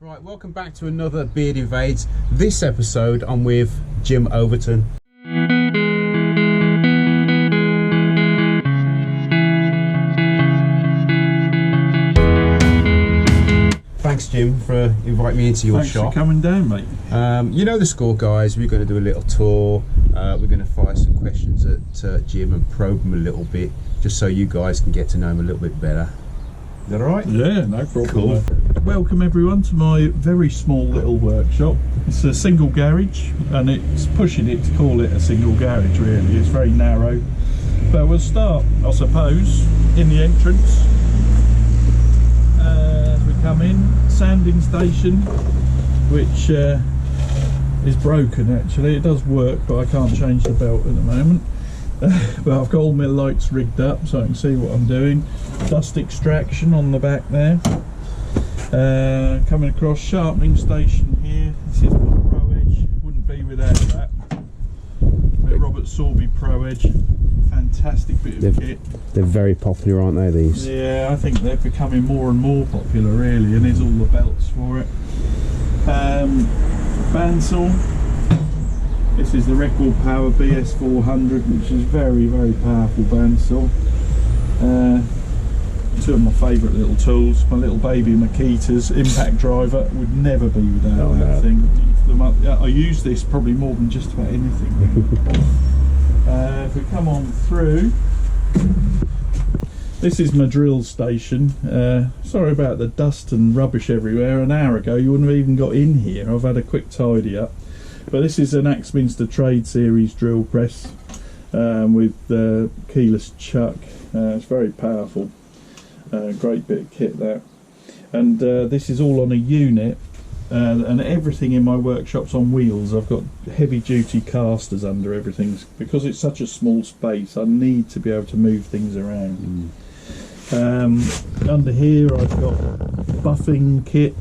Right, welcome back to another Beard Invades. This episode I'm with Jim Overton. Thanks Jim for inviting me into your shop. Thanks for coming down, mate. You know the score, guys. We're going to do a little tour. We're going to fire some questions at Jim and probe him a little bit, just so you guys can get to know him a little bit better. Is that all right? Yeah, no problem. Cool. Welcome everyone to my very small little workshop. It's a single garage, and it's pushing it to call it a single garage really. It's very narrow. But we'll start, I suppose, in the entrance. As we come in, sanding station, which is broken actually. It does work, but I can't change the belt at the moment. But I've got all my lights rigged up so I can see what I'm doing. Dust extraction on the back there. Coming across, sharpening station here. This is my Pro Edge. Wouldn't be without that. Robert Sorby Pro Edge. Fantastic bit of kit. They're very popular, aren't they, these? Yeah, I think they're becoming more and more popular really, and there's all the belts for it. Bandsaw. This is the Record Power BS400, which is very, very powerful bandsaw. Two of my favourite little tools. My little baby Makita's impact driver would never be without that thing. I use this probably more than just about anything. If we come on through, this is my drill station. Sorry about the dust and rubbish everywhere. An hour ago you wouldn't have even got in here. I've had a quick tidy up. But this is an Axminster Trade Series drill press with keyless chuck. It's very powerful. Great bit of kit that. And this is all on a unit, and everything in my workshop's on wheels. I've got heavy duty casters under everything. Because it's such a small space, I need to be able to move things around. Under here I've got buffing kit,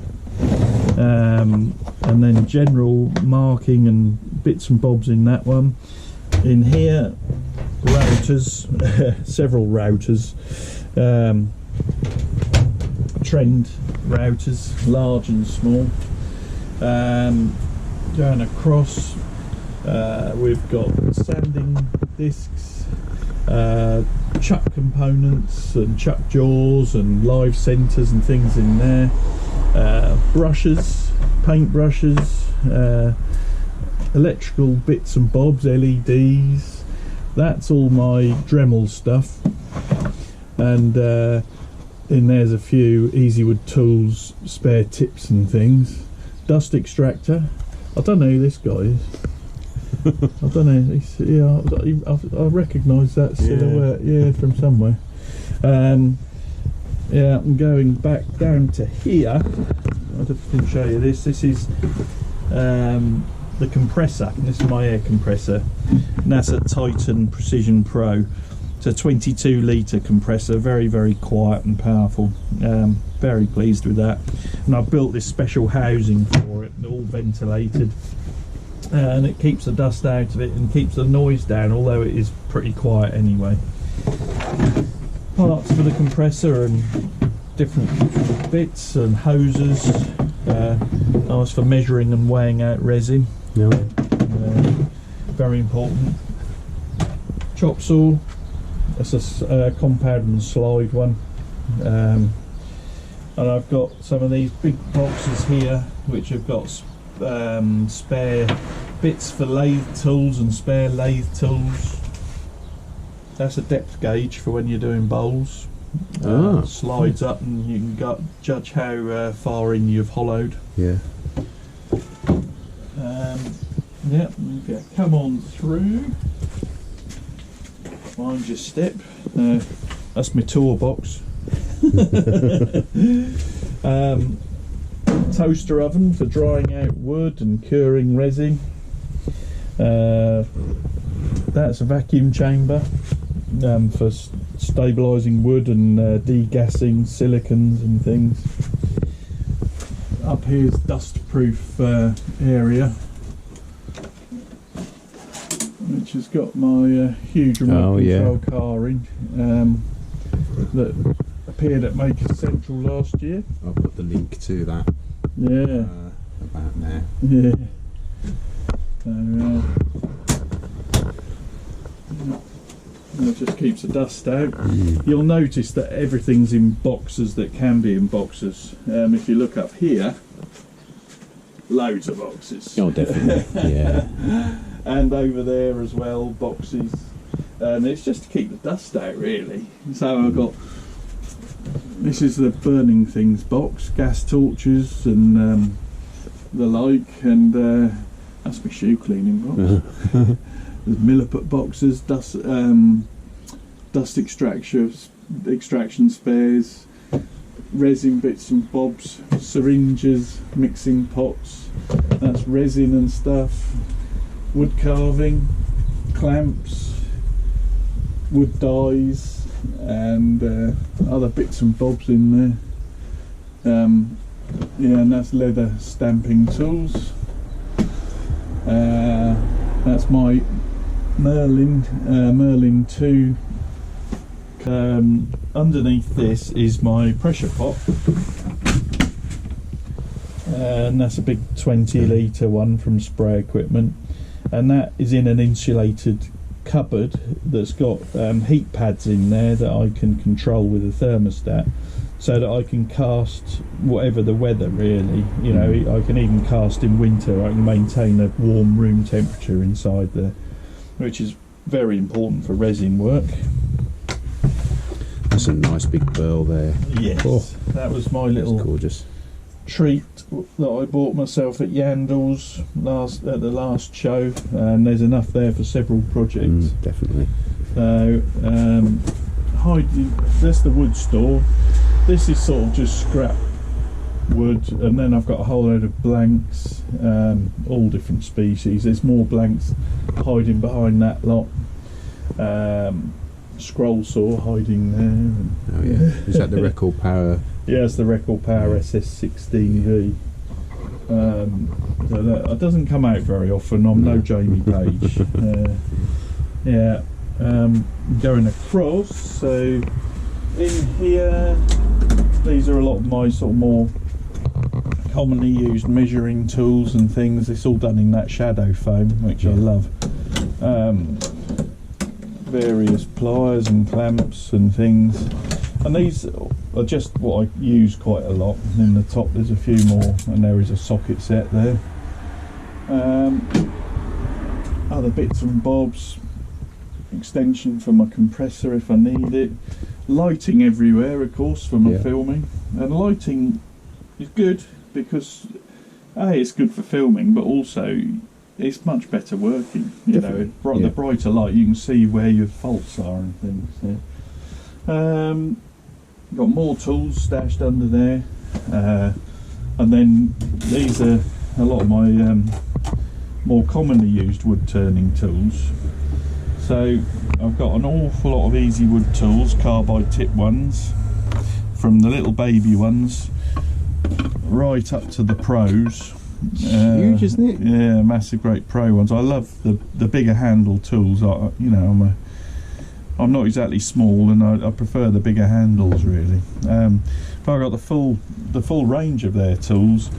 and then general marking and bits and bobs in that one. In here, routers, several routers, trend routers, large and small. Going across, we've got sanding discs, chuck components and chuck jaws and live centers and things in there. Brushes, paint brushes, electrical bits and bobs, LEDs. That's all my Dremel stuff. And in there's a few Easywood tools, spare tips and things. Dust extractor. I don't know who this guy is. I don't know. I recognise that silhouette. Yeah, from somewhere. Yeah, I'm going back down to here. I can show you this. This is the compressor. This is my air compressor. NASA Titan Precision Pro. It's a 22 litre compressor. Very, very quiet and powerful. Very pleased with that. And I've built this special housing for it, all ventilated. And it keeps the dust out of it and keeps the noise down, although it is pretty quiet anyway. Parts for the compressor and different bits and hoses. Nice for measuring and weighing out resin. No. Very important. Chop saw. That's a compound and slide one. And I've got some of these big boxes here which have got spare bits for lathe tools and spare lathe tools. That's a depth gauge for when you're doing bowls. Slides up and you can judge how far in you've hollowed. Yeah. Yeah, okay, come on through. Mind your step. That's my toolbox. Toaster oven for drying out wood and curing resin. That's a vacuum chamber for stabilising wood and degassing silicons and things. Up here's dust-proof area, which has got my huge remote control car in that appeared at Maker Central last year. I'll put the link to that. Yeah. About now. Yeah. So, it just keeps the dust out. You'll notice that everything's in boxes that can be in boxes. If you look up here, loads of boxes. Oh, definitely. Yeah. And over there as well, boxes. And it's just to keep the dust out, really. So I've got, this is the burning things box, gas torches and the like, and that's my shoe cleaning box. There's milliput boxes, dust extraction spares, resin bits and bobs, syringes, mixing pots, that's resin and stuff, wood carving, clamps, wood dies, and other bits and bobs in there. Yeah, and that's leather stamping tools. That's my Merlin 2. Underneath this is my pressure pot, and that's a big 20 litre one from Spray Equipment, and that is in an insulated cupboard that's got heat pads in there that I can control with a thermostat, so that I can cast whatever the weather, really. You know, I can even cast in winter. I can maintain a warm room temperature inside there, which is very important for resin work. That's a nice big burl there. Yes, that was my little gorgeous treat that I bought myself at Yandles at the last show, and there's enough there for several projects. Definitely. So that's the wood store. This is sort of just scrap wood, and then I've got a whole load of blanks, all different species. There's more blanks hiding behind that lot. Scroll saw hiding there. Oh yeah, is that the record power? Yeah, it's the record power SS16V. So that doesn't come out very often. I'm no Jamie Page. Yeah, going across. So in here, these are a lot of my sort of more commonly used measuring tools and things. It's all done in that shadow foam, which I love. Various pliers and clamps and things, and these are just what I use quite a lot. And in the top there's a few more, and there is a socket set there. Other bits and bobs, extension for my compressor if I need it, lighting everywhere of course for my filming. And lighting is good because it's good for filming, but also it's much better working. You know, the brighter light, you can see where your faults are and things. Got more tools stashed under there, and then these are a lot of my more commonly used wood turning tools. So I've got an awful lot of easy wood tools, carbide tip ones, from the little baby ones right up to the pros. Huge, isn't it? Yeah, massive, great pro ones. I love the bigger handle tools. I'm not exactly small, and I prefer the bigger handles really. But I've got the full range of their tools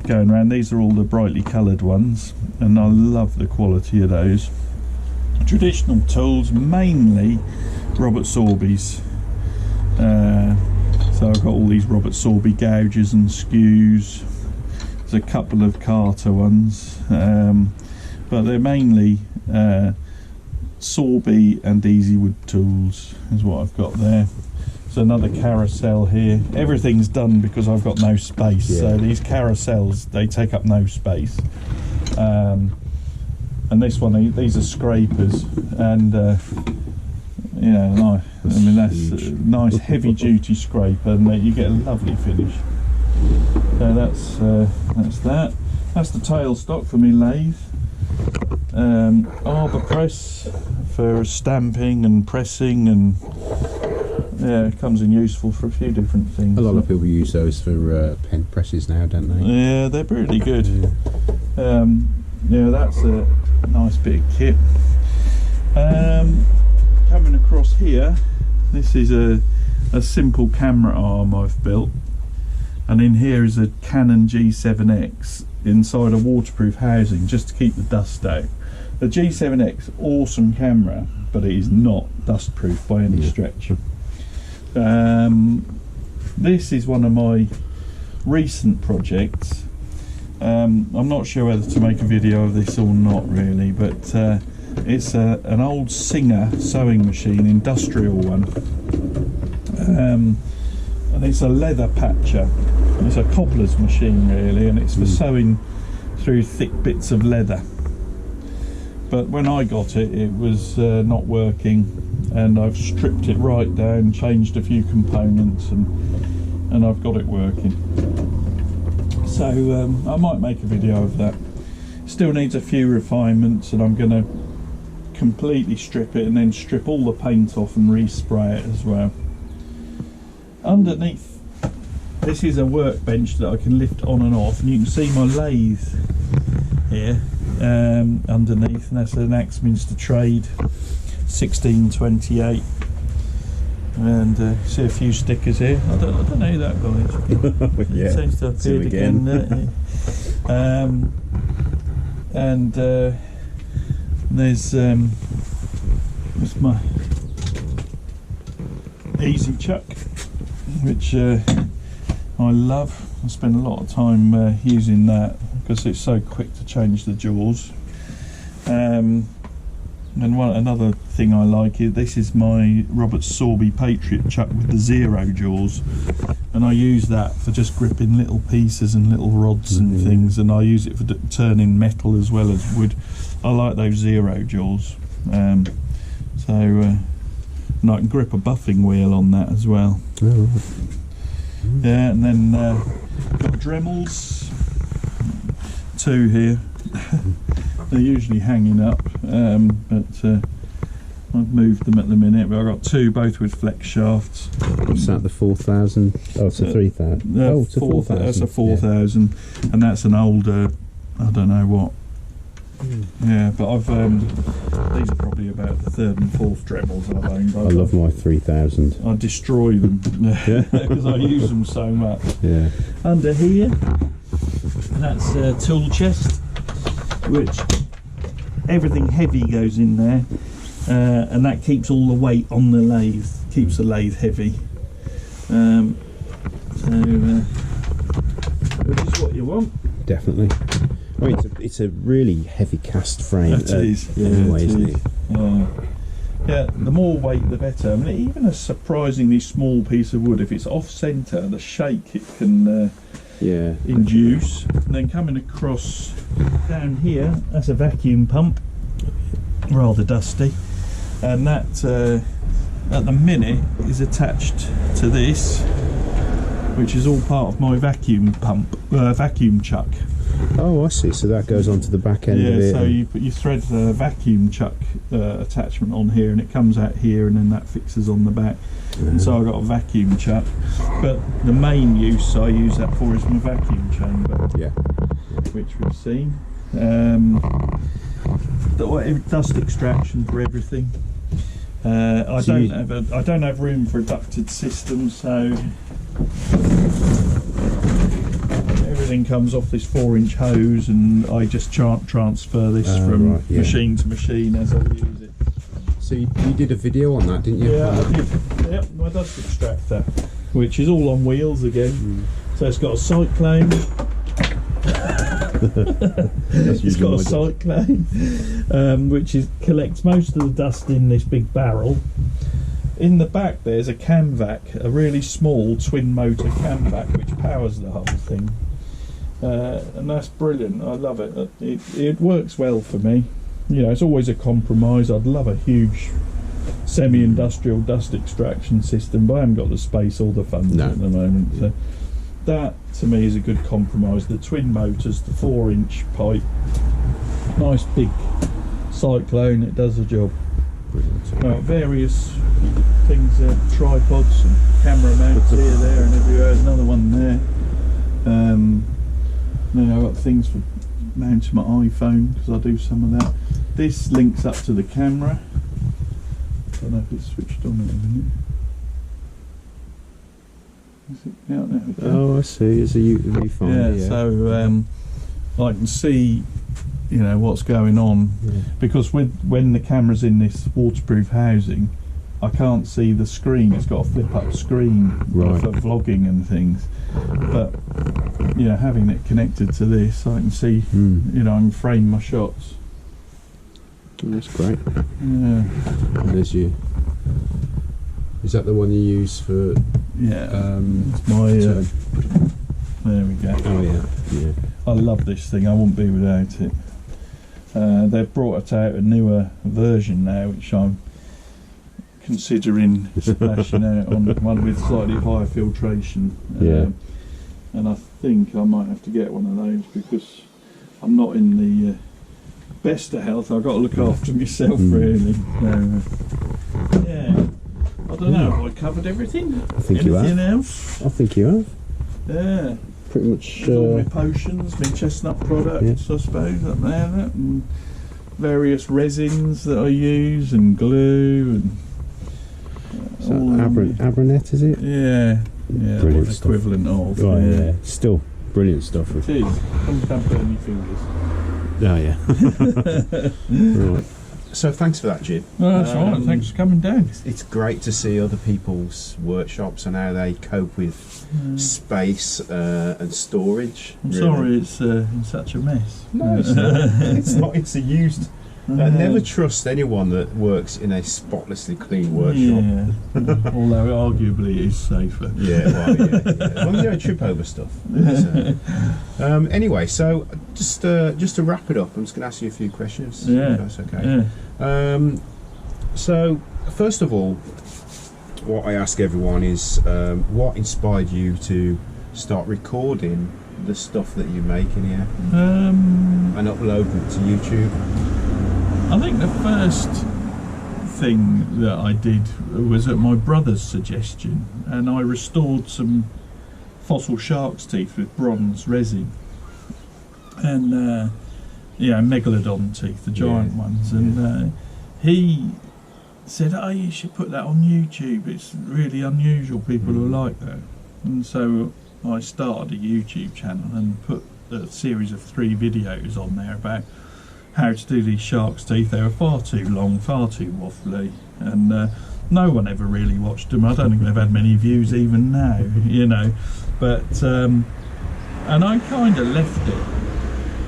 going around. These are all the brightly coloured ones, and I love the quality of those. Traditional tools, mainly Robert Sorby's. So I've got all these Robert Sorby gouges and skews. There's a couple of Carter ones, but they're mainly Sorby and Easy Wood tools is what I've got there. There's another carousel here. Everything's done because I've got no space, so these carousels, they take up no space. And this one, these are scrapers, and you know, I mean that's a nice heavy duty scraper, and you get a lovely finish. So that's that. That's the tailstock for me lathe. Arbor press for stamping and pressing, and it comes in useful for a few different things. A lot of people use those for pen presses now, don't they? Yeah, they're pretty good. Yeah, that's a nice bit of kit. Coming across here, this is a simple camera arm I've built. And in here is a Canon G7X inside a waterproof housing just to keep the dust out. The G7X, awesome camera, but it is not dust proof by any stretch. This is one of my recent projects. I'm not sure whether to make a video of this or not really, but it's an old Singer sewing machine, industrial one. And it's a leather patcher. It's a cobbler's machine really, and it's for sewing through thick bits of leather. But when I got it, it was not working, and I've stripped it right down, changed a few components, and I've got it working. So I might make a video of that. Still needs a few refinements, and I'm going to completely strip it and then strip all the paint off and respray it as well. Underneath, this is a workbench that I can lift on and off, and you can see my lathe here underneath, and that's an Axminster Trade 1628. And see a few stickers here. I don't know who that guy is. Yeah, it seems to have appeared again. And there's my Easy Chuck, which I love. I spend a lot of time using that because it's so quick to change the jaws. And another thing I like is this is my Robert Sorby Patriot chuck with the 0 jaws, and I use that for just gripping little pieces and little rods and things, and I use it for turning metal as well as wood. I like those 0 jaws, and I can grip a buffing wheel on that as well. Yeah, and then got Dremels, 2 here. They're usually hanging up, but I've moved them at the minute. But I've got 2, both with flex shafts. What's that, the 4000? Oh, it's a 3000. Oh, it's a 4000. That's a 4000, yeah. And that's an older, I don't know what. Yeah, but I've these are probably about the 3rd and 4th Dremels I've owned. I love my 3000. I destroy them because I use them so much. Yeah. Under here, that's a tool chest, which everything heavy goes in there, and that keeps all the weight on the lathe, keeps the lathe heavy. Which is what you want. Definitely. I mean, it's a really heavy cast frame. It is. Yeah, anyway, isn't it? Yeah, the more weight the better. I mean, even a surprisingly small piece of wood, if it's off centre, the shake it can induce. And then coming across down here, that's a vacuum pump, rather dusty, and that at the minute is attached to this, which is all part of my vacuum pump, vacuum chuck. Oh, I see. So that goes onto the back end of it. Yeah, so you thread the vacuum chuck attachment on here, and it comes out here, and then that fixes on the back. And so I've got a vacuum chuck, but the main use I use that for is my vacuum chamber, which we've seen. Dust extraction for everything. I don't have room for a ducted system, so everything comes off this 4-inch hose, and I just transfer this from machine to machine as I use it. So you did a video on that, didn't you? Yeah, I did. Yep, my dust extractor, which is all on wheels again. So it's got a cyclone. It's got a cyclone, which collects most of the dust in this big barrel. In the back there's a camvac, a really small twin motor camvac, which powers the whole thing. And that's brilliant. I love it. It works well for me. You know, it's always a compromise. I'd love a huge semi-industrial dust extraction system, but I haven't got the space or the funds at the moment. So that to me is a good compromise. The twin motors, the 4-inch pipe, nice big cyclone, it does the job. Various things, tripods and camera mounts here, there and everywhere. There's another one there. Then I've got things for mounting my iPhone, because I do some of that. This links up to the camera. I don't know if it's switched on at the minute. Yeah, there we go. Oh, I see. It's a viewfinder. Yeah, so I can see, you know, what's going on, because when the camera's in this waterproof housing, I can't see the screen. It's got a flip up screen for vlogging and things. But you know, having it connected to this, I can see, you know, I can frame my shots. That's great. Yeah. And there's you. Is that the one you use for? Yeah. It's my. There we go. Oh yeah. Yeah. I love this thing. I wouldn't be without it. They've brought out a newer version now, which I'm considering splashing out on, one with slightly higher filtration. And I think I might have to get one of those, because I'm not in the best of health. I've got to look after myself, really. Yeah. I don't know. Have I covered everything? I think you have. Anything else? I think you have. Yeah. Pretty much. All my potions, my chestnut products, I suppose, up there. And various resins that I use, and glue, and. So Abranet, is it? Yeah. Yeah. Brilliant What stuff. equivalent of. Oh yeah. Still brilliant stuff. It is. Don't burn your fingers. Oh yeah. Right. So thanks for that, Jim. Oh, that's all right. Thanks for coming down. It's great to see other people's workshops and how they cope with space and storage. I'm sorry it's in such a mess. No, it's not. It's not. It's a used. Never trust anyone that works in a spotlessly clean workshop. Yeah. Although arguably it is safer. Yeah, well, yeah. As long as you don't trip over stuff. Anyway, so just to wrap it up, I'm just going to ask you a few questions. Yeah. If that's okay. Yeah. So first of all, what I ask everyone is, what inspired you to start recording the stuff that you make in here and uploading it to YouTube? I think the first thing that I did was at my brother's suggestion, and I restored some fossil shark's teeth with bronze resin, and megalodon teeth, the giant ones, and he said, "Oh, you should put that on YouTube. It's really unusual. People will like that." And so I started a YouTube channel and put a series of 3 videos on there about how to do these shark's teeth. They were far too long, far too waffly, and no one ever really watched them. I don't think they've had many views even now, you know. But and I kind of left it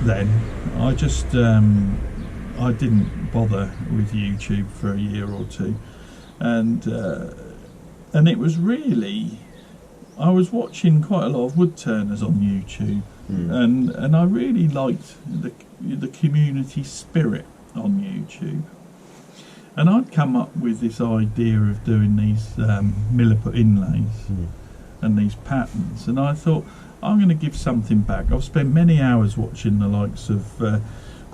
then. I just I didn't bother with YouTube for a year or two, and it was really, I was watching quite a lot of wood turners on YouTube, and I really liked the community spirit on YouTube, and I'd come up with this idea of doing these milliput inlays and these patterns, and I thought, I'm going to give something back. I've spent many hours watching the likes of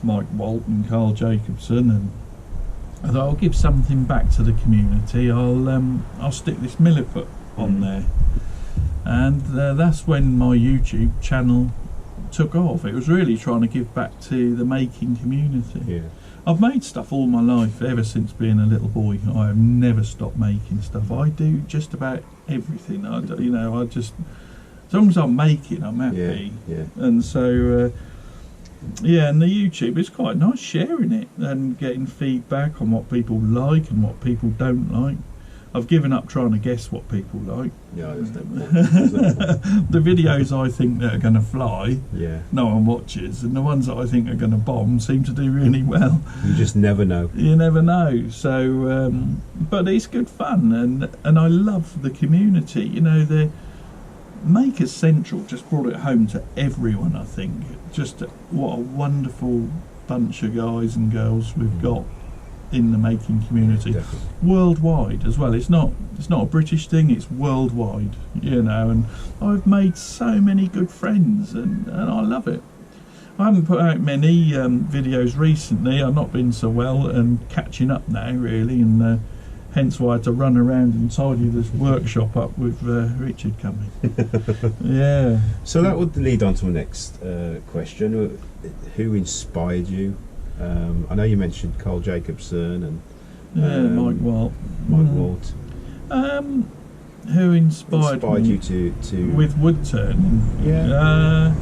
Walt and Carl Jacobson, and I thought, I'll give something back to the community. I'll stick this milliput on there, and that's when my YouTube channel took off. It was really trying to give back to the making community. I've made stuff all my life, ever since being a little boy. I have never stopped making stuff. I do just about everything. I just, as long as I'm making, I'm happy. And so and the YouTube, it's quite nice sharing it and getting feedback on what people like and what people don't like. I've given up trying to guess what people like. The videos I think that are going to fly, no one watches, and the ones that I think are going to bomb seem to do really well. You just never know. You never know. So, but it's good fun, and I love the community. You know, the Makers Central just brought it home to everyone. I think just what a wonderful bunch of guys and girls we've got in the making community, worldwide as well. It's not a British thing, it's worldwide, you know, and I've made so many good friends, and I love it. I haven't put out many videos recently. I've not been so well, and catching up now really, and hence why I had to run around and tidy this workshop up with Richard coming. So that would lead on to the next question. Who inspired you? I know you mentioned Carl Jacobson and Mike Walt. Walt. Who inspired me you to with wood turning? Yeah.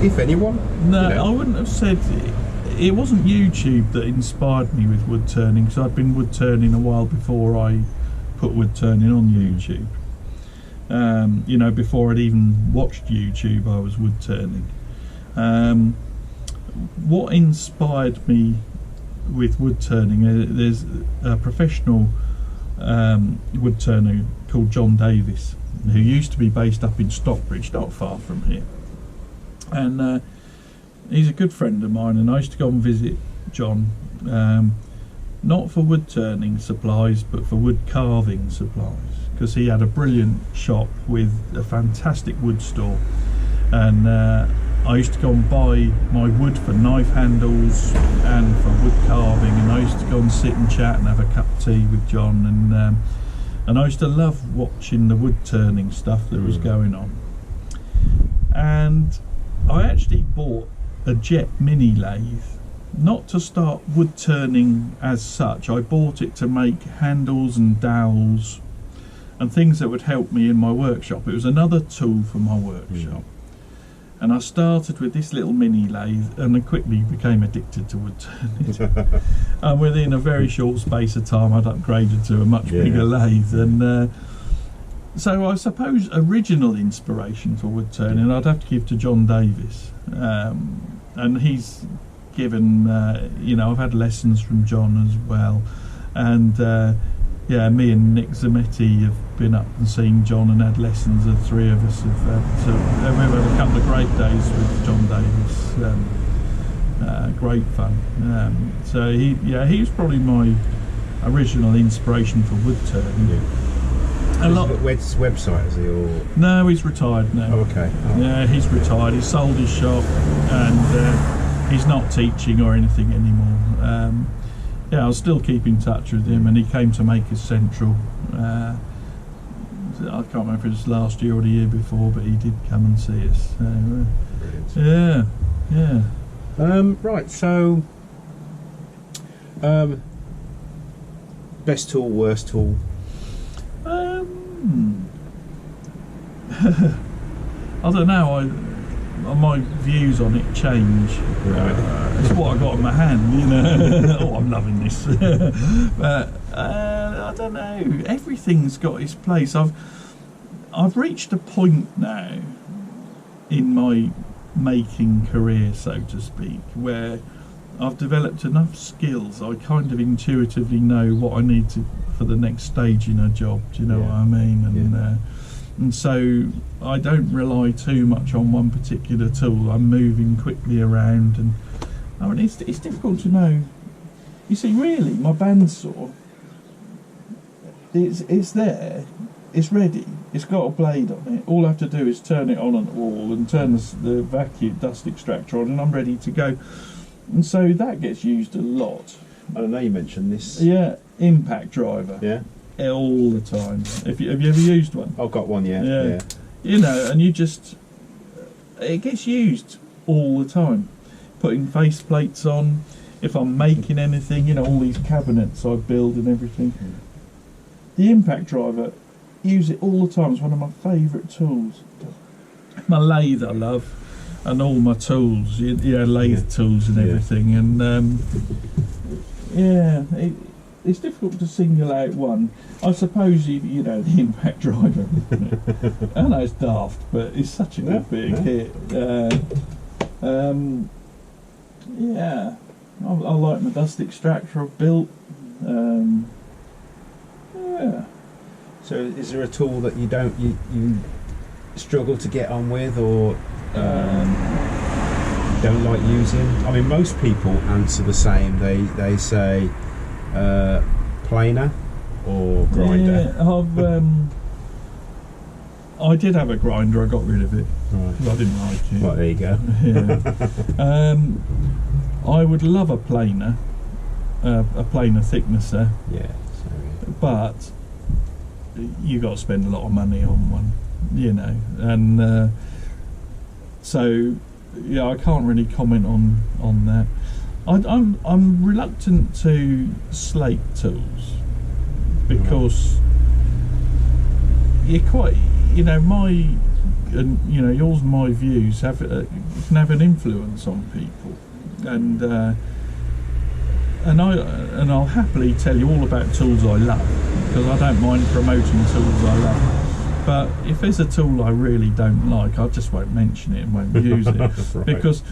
If anyone? No, You know. I wouldn't have said it wasn't YouTube that inspired me with wood turning, because I'd been wood turning a while before I put wood turning on YouTube. You know, before I'd even watched YouTube, I was wood turning. What inspired me with wood turning? There's a professional wood turner called John Davis, who used to be based up in Stockbridge, not far from here, and he's a good friend of mine, and I used to go and visit John, not for wood turning supplies but for wood carving supplies, because he had a brilliant shop with a fantastic wood store, and I used to go and buy my wood for knife handles and for wood carving, and I used to go and sit and chat and have a cup of tea with John, and I used to love watching the wood turning stuff that was going on. And I actually bought a jet mini lathe, not to start wood turning as such. I bought it to make handles and dowels and things that would help me in my workshop. It was another tool for my workshop. And I started with this little mini lathe, and I quickly became addicted to wood turning. And within a very short space of time, I'd upgraded to a much bigger lathe. And so I suppose original inspiration for wood turning I'd have to give to John Davis. And he's given, you know, I've had lessons from John as well. And yeah, me and Nick Zametti have been up and seen John and had lessons. The three of us have, so we've had a couple of great days with John Davis. Great fun. So he was probably my original inspiration for wood turning. Yeah. Website is he, or? No, he's retired now. Oh, okay. Oh. Yeah, he's retired. He sold his shop, and he's not teaching or anything anymore. Yeah, I'll still keep in touch with him, and he came to Makers Central. I can't remember if it was last year or the year before, but he did come and see us. So, yeah. Right, so best tool, worst tool. I don't know. My views on it change. Right. It's what I got in my hand, you know. Oh, I'm loving this. But I don't know. Everything's got its place. I've reached a point now in my making career, so to speak, where I've developed enough skills. I kind of intuitively know what I need to for the next stage in a job. Do you know what I mean? And so I don't rely too much on one particular tool. I'm moving quickly around, and I mean it's difficult to know. You see, really, my bandsaw, it's there, it's ready, it's got a blade on it. All I have to do is turn it on the wall and turn the vacuum dust extractor on, and I'm ready to go. And so that gets used a lot. I don't know, you mentioned this. Yeah, impact driver. Yeah. All the time. Have you ever used one? I've got one, yeah. You know, and it gets used all the time. Putting face plates on, if I'm making anything, you know, all these cabinets I build and everything. The impact driver, use it all the time. It's one of my favourite tools. My lathe I love, and all my tools, lathe tools and everything. And it's difficult to single out one. I suppose you know the impact driver. I know it's daft, but it's such a good big hit. I like my dust extractor I've built. So, is there a tool that you struggle to get on with, or don't like using? I mean, most people answer the same. They say planer or grinder. Yeah, I did have a grinder. I got rid of it. Right. I didn't like it. Well, there you go. Yeah. I would love a planer thicknesser. Yeah. But you got to spend a lot of money on one, you know, and so yeah, I can't really comment on that. I'm reluctant to slate tools. because you're quite, you know, yours and my views can have an influence on people, and I'll happily tell you all about tools I love, because I don't mind promoting tools I love. But if there's a tool I really don't like, I just won't mention it and won't use it, right. because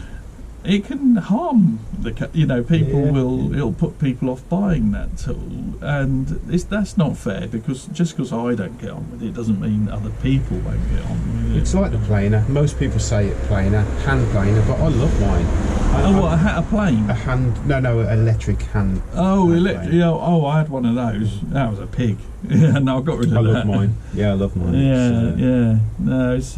it can harm it'll put people off buying that tool, and that's not fair, because just because I don't get on with it doesn't mean other people won't get on with it. It's like the planer. Most people say it planer, hand planer, but I love mine. A plane? A hand, no, electric hand. Oh, electric. Yeah. Oh, I had one of those. That was a pig. Yeah, no, I got rid of that. I love mine. Yeah, I love mine. Yeah. No, it's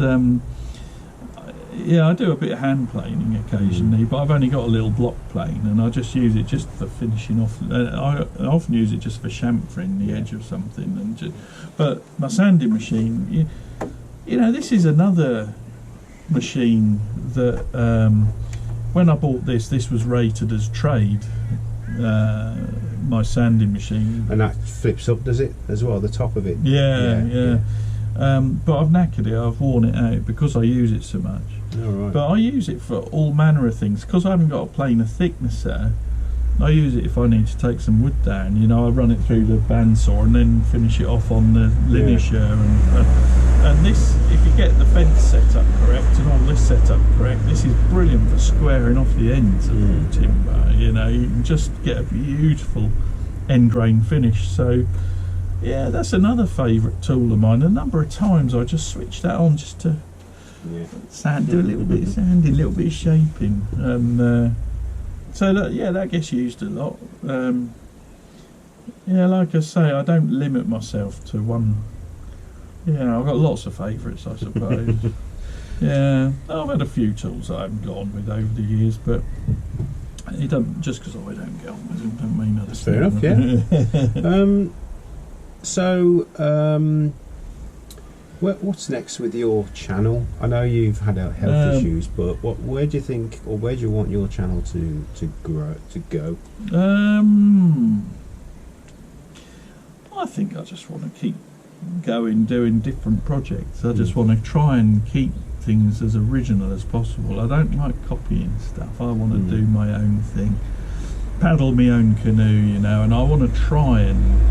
yeah, I do a bit of hand planing occasionally, but I've only got a little block plane, and I just use it just for finishing off. I often use it just for chamfering the edge of something, but my sanding machine, you know, this is another machine that when I bought this was rated as trade. My sanding machine, and that flips up, does it, as well, the top of it? Yeah. But I've knackered it, I've worn it out because I use it so much. Right. But I use it for all manner of things, because I haven't got a planer thicknesser. I use it if I need to take some wood down. You know, I run it through the bandsaw and then finish it off on the linisher. And this, if you get the fence set up correct and all this set up correct, this is brilliant for squaring off the ends of the timber. You know, you can just get a beautiful end grain finish. So yeah, that's another favourite tool of mine. A number of times I just switch that on just to do a little bit of sanding, a little bit of shaping, and so that gets used a lot. Like I say, I don't limit myself to one. I've got lots of favourites, I suppose. I've had a few tools I haven't got on with over the years, but it don't, just because I don't get on with them don't mean other stuff. Fair enough, yeah. So, what's next with your channel? I know you've had health issues, but where do you think, or where do you want your channel to go? I think I just want to keep going, doing different projects. I just want to try and keep things as original as possible. I don't like copying stuff. I want to do my own thing, paddle my own canoe, and I want to try and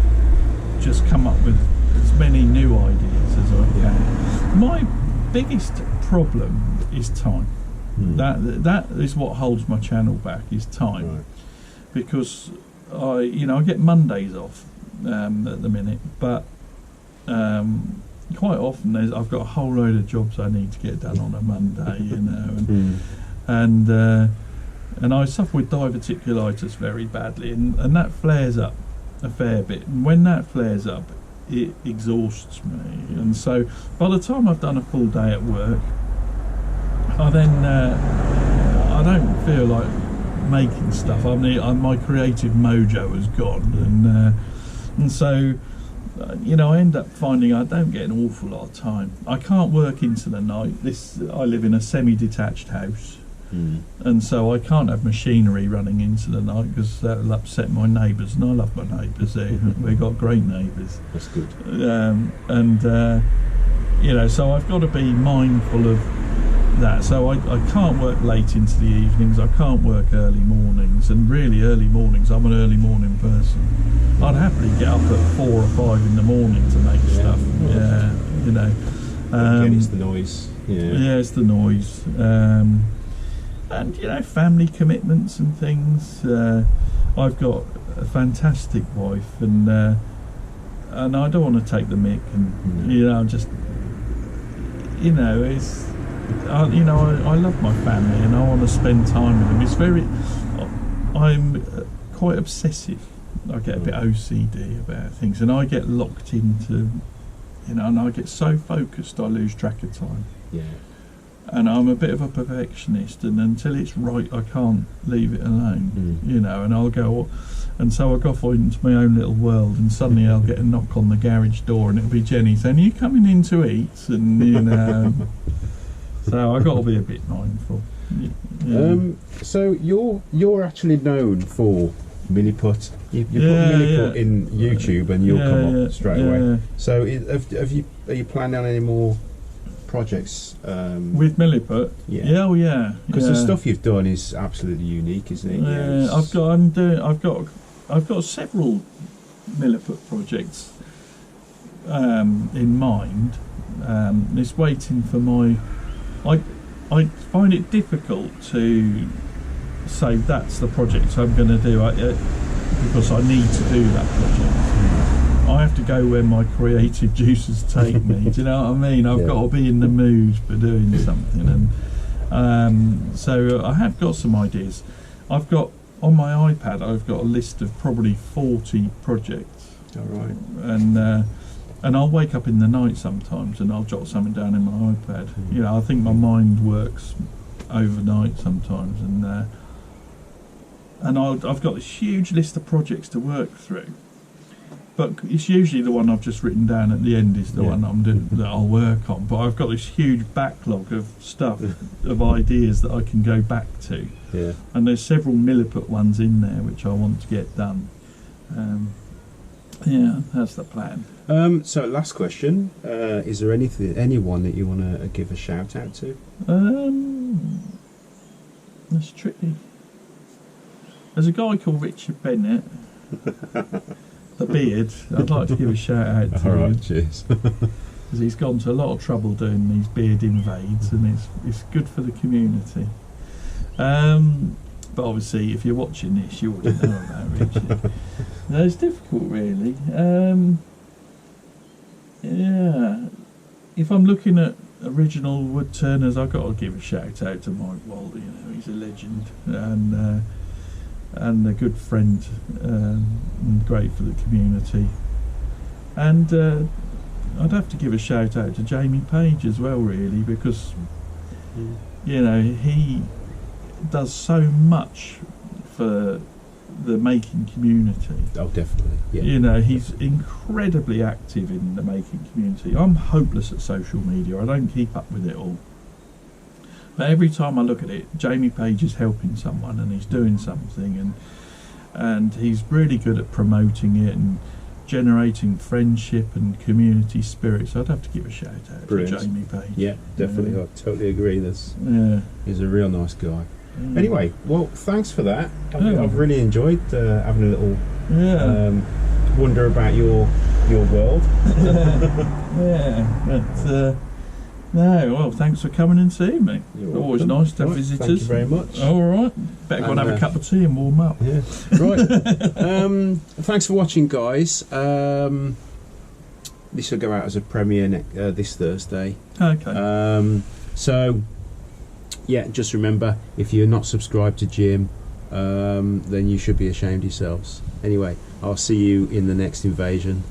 just come up with as many new ideas as I can. My biggest problem is time. That is what holds my channel back, is time. Right. Because I get Mondays off at the minute, but quite often I've got a whole load of jobs I need to get done on a Monday, and I suffer with diverticulitis very badly, and that flares up a fair bit, and when that flares up it exhausts me, and so by the time I've done a full day at work, I don't feel like making stuff. My creative mojo has gone, and so I end up finding I don't get an awful lot of time. I can't work into the night. I live in a semi-detached house, and so I can't have machinery running into the night, because that will upset my neighbours, and I love my neighbours. We've got great neighbours. That's good. So I've got to be mindful of that. So I can't work late into the evenings. I can't work early mornings, and really early mornings, I'm an early morning person. I'd happily get up at 4 or 5 in the morning to make stuff. Again, it's the noise. It's the noise. And family commitments and things. I've got a fantastic wife, and I don't want to take the mick, and I'm just it's I love my family, and I want to spend time with them. I'm quite obsessive. I get a bit OCD about things, and I get locked into and I get so focused I lose track of time. And I'm a bit of a perfectionist, and until it's right I can't leave it alone. And I'll go, and so I go off into my own little world, and suddenly I'll get a knock on the garage door, and it'll be Jenny saying, "Are you coming in to eat?" And so I got to be a bit mindful. So you're actually known for milliput. You put milliput in YouTube and you'll come up straight away. So are you planning on any more projects with milliput? Because the stuff you've done is absolutely unique, isn't it? I've got several milliput projects in mind. It's waiting for my. I find it difficult to say that's the project I'm going to do because I need to do that project. I have to go where my creative juices take me. Do you know what I mean? I've got to be in the mood for doing something, and so I have got some ideas. I've got on my iPad. I've got a list of probably 40 projects. All right. And I'll wake up in the night sometimes and I'll jot something down in my iPad. You know, I think my mind works overnight sometimes, and I've got this huge list of projects to work through. But it's usually the one I've just written down at the end is the one that I'll work on. But I've got this huge backlog of stuff, of ideas that I can go back to. Yeah. And there's several milliput ones in there which I want to get done. That's the plan. So last question, is there anyone that you want to give a shout out to? That's tricky. There's a guy called Richard Bennett, the beard. I'd like to give a shout out to him. Alright, cheers. Because he's gone to a lot of trouble doing these beard invades, and it's good for the community. But obviously, if you're watching this, you already know about Richard. No, it's difficult, really. If I'm looking at original wood turners, I've got to give a shout out to Mike Walt. You know, he's a legend and a good friend, and great for the community. And I'd have to give a shout out to Jamie Page as well, really, because you know he does so much for the making community. Oh, definitely. Yeah. You know, he's incredibly active in the making community. I'm hopeless at social media. I don't keep up with it all. But every time I look at it, Jamie Page is helping someone and he's doing something, and he's really good at promoting it and generating friendship and community spirit. So I'd have to give a shout out to Jamie Page. Yeah, definitely. I totally agree. He's a real nice guy. Anyway, well, thanks for that. I've really enjoyed having a little wonder about your world. Well, thanks for coming and seeing me. Always nice to have visitors. Thank you very much. All right, better go and have a cup of tea and warm up. Yeah, right. Thanks for watching, guys. This will go out as a premiere this Thursday. Okay. So. Yeah, just remember, if you're not subscribed to Jim, then you should be ashamed yourselves. Anyway, I'll see you in the next invasion.